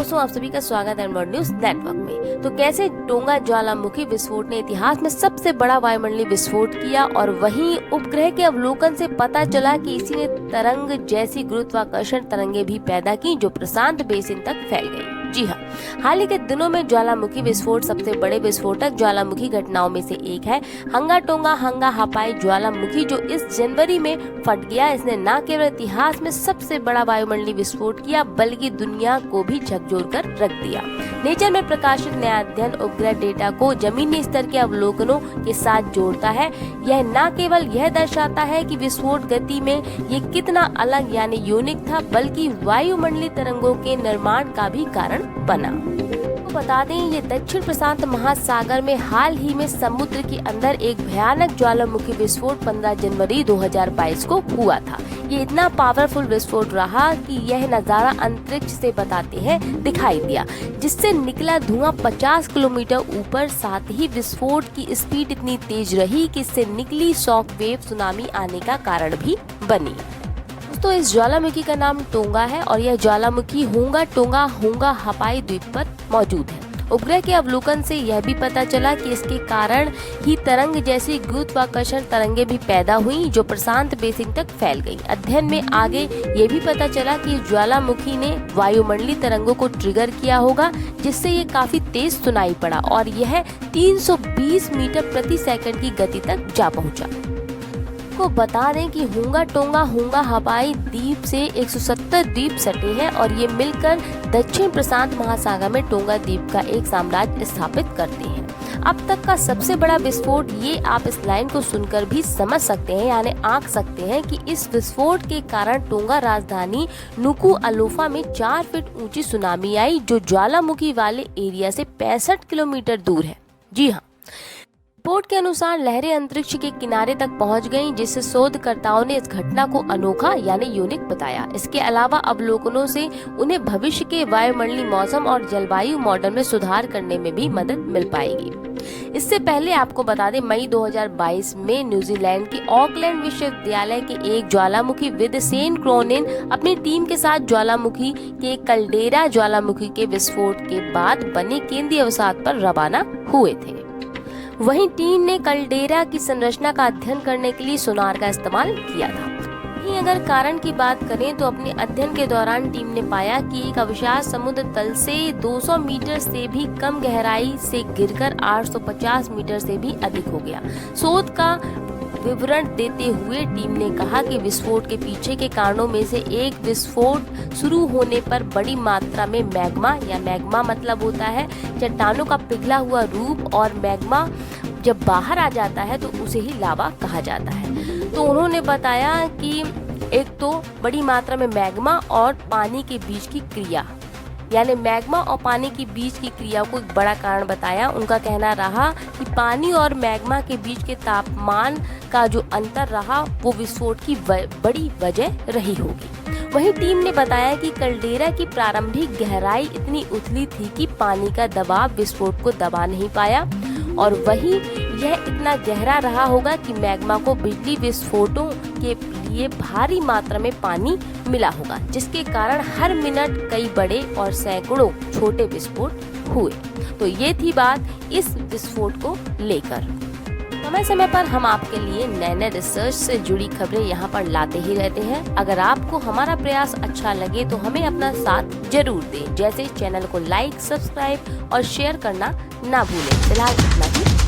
दोस्तों, आप सभी का स्वागत है एनवर्ड न्यूज नेटवर्क में। तो कैसे टोंगा ज्वालामुखी विस्फोट ने इतिहास में सबसे बड़ा वायुमंडलीय विस्फोट किया और वहीं उपग्रह के अवलोकन से पता चला कि इसी ने तरंग जैसी गुरुत्वाकर्षण तरंगे भी पैदा की जो प्रशांत बेसिन तक फैल गई। जी हाँ, हाल ही के दिनों में ज्वालामुखी विस्फोट सबसे बड़े विस्फोटक ज्वालामुखी घटनाओं में से एक है। हंगा टोंगा हंगा हापाई ज्वालामुखी जो इस जनवरी में फट गया, इसने न केवल इतिहास में सबसे बड़ा वायुमंडलीय विस्फोट किया बल्कि दुनिया को भी झकझोर कर रख दिया। नेचर में प्रकाशित नया अध्ययन उपग्रह डेटा को जमीनी स्तर के अवलोकनों के साथ जोड़ता है। यह न केवल यह दर्शाता है कि विस्फोट गति में ये कितना अलग यानी यूनिक था, बल्कि वायुमंडलीय तरंगों के निर्माण का भी कारण बना। तो बता दें, ये दक्षिण प्रशांत महासागर में हाल ही में समुद्र के अंदर एक भयानक ज्वालामुखी विस्फोट 15 जनवरी 2022 को हुआ था। ये इतना पावरफुल विस्फोट रहा कि यह नजारा अंतरिक्ष से बताते हैं दिखाई दिया, जिससे निकला धुआं 50 किलोमीटर ऊपर। साथ ही विस्फोट की स्पीड इतनी तेज रही कि इससे निकली शॉक वेव सुनामी आने का कारण भी बनी। तो इस ज्वालामुखी का नाम टोंगा है और यह ज्वालामुखी होंगा टोंगा होंगा हापाई द्वीप पर मौजूद है। उपग्रह के अवलोकन से यह भी पता चला कि इसके कारण ही तरंग जैसी गुरुत्वाकर्षण तरंगे भी पैदा हुई जो प्रशांत बेसिन तक फैल गई। अध्ययन में आगे ये भी पता चला कि ज्वालामुखी ने वायुमंडलीय तरंगों को ट्रिगर किया होगा, जिससे ये काफी तेज सुनाई पड़ा और यह 320 मीटर प्रति सेकंड की गति तक जा पहुंचा। को बता दें कि होंगा टोंगा होंगा हापाई द्वीप से 170 द्वीप सटे हैं और ये मिलकर दक्षिण प्रशांत महासागर में टोंगा द्वीप का एक साम्राज्य स्थापित करते हैं। अब तक का सबसे बड़ा विस्फोट, ये आप इस लाइन को सुनकर भी समझ सकते हैं यानी आंक सकते हैं कि इस विस्फोट के कारण टोंगा राजधानी नुकुअलोफा में 4 फीट ऊंची सुनामी आई जो ज्वालामुखी वाले एरिया से 65 किलोमीटर दूर है। जी हाँ, रिपोर्ट के अनुसार लहरें अंतरिक्ष के किनारे तक पहुंच गईं, जिससे शोधकर्ताओं ने इस घटना को अनोखा यानी यूनिक बताया। इसके अलावा अवलोकनों से उन्हें भविष्य के वायुमंडलीय मौसम और जलवायु मॉडल में सुधार करने में भी मदद मिल पाएगी। इससे पहले आपको बता दें, मई 2022 में न्यूजीलैंड के ऑकलैंड विश्वविद्यालय के एक ज्वालामुखी विद सेन क्रोनिन अपनी टीम के साथ ज्वालामुखी के कल्डेरा ज्वालामुखी के विस्फोट के बाद बने केंद्रीय अवसाद पर रवाना हुए थे। वहीं टीम ने कल्डेरा की संरचना का अध्ययन करने के लिए सोनार का इस्तेमाल किया था। अगर कारण की बात करें तो अपने अध्ययन के दौरान टीम ने पाया कि एक अवसाद समुद्र तल से 200 मीटर से भी कम गहराई से गिरकर 850 मीटर से भी अधिक हो गया। शोध का विवरण देते हुए टीम ने कहा कि विस्फोट के पीछे के कारणों में से एक, विस्फोट शुरू होने पर बड़ी मात्रा में मैग्मा मतलब होता है चट्टानों का पिघला हुआ रूप, और मैग्मा जब बाहर आ जाता है तो उसे ही लावा कहा जाता है। तो उन्होंने बताया कि एक तो बड़ी मात्रा में मैग्मा और पानी के बीच की क्रिया, यानी मैग्मा और पानी के बीच की क्रिया को एक बड़ा कारण बताया। उनका कहना रहा कि पानी और मैग्मा के बीच के तापमान का जो अंतर रहा वो विस्फोट की बड़ी वजह रही होगी। वहीं टीम ने बताया कि कल्डेरा की प्रारंभिक गहराई इतनी उथली थी कि पानी का दबाव विस्फोट को दबा नहीं पाया, और वहीं यह इतना गहरा रहा होगा कि मैग्मा को बिजली विस्फोटों के लिए भारी मात्रा में पानी मिला होगा, जिसके कारण हर मिनट कई बड़े और सैकड़ों छोटे विस्फोट हुए। तो ये थी बात इस विस्फोट को लेकर। समय समय पर हम आपके लिए नए नए रिसर्च से जुड़ी खबरें यहाँ पर लाते ही रहते हैं। अगर आपको हमारा प्रयास अच्छा लगे तो हमें अपना साथ जरूर दें, जैसे चैनल को लाइक, सब्सक्राइब और शेयर करना ना भूलें। फिलहाल इतना ही।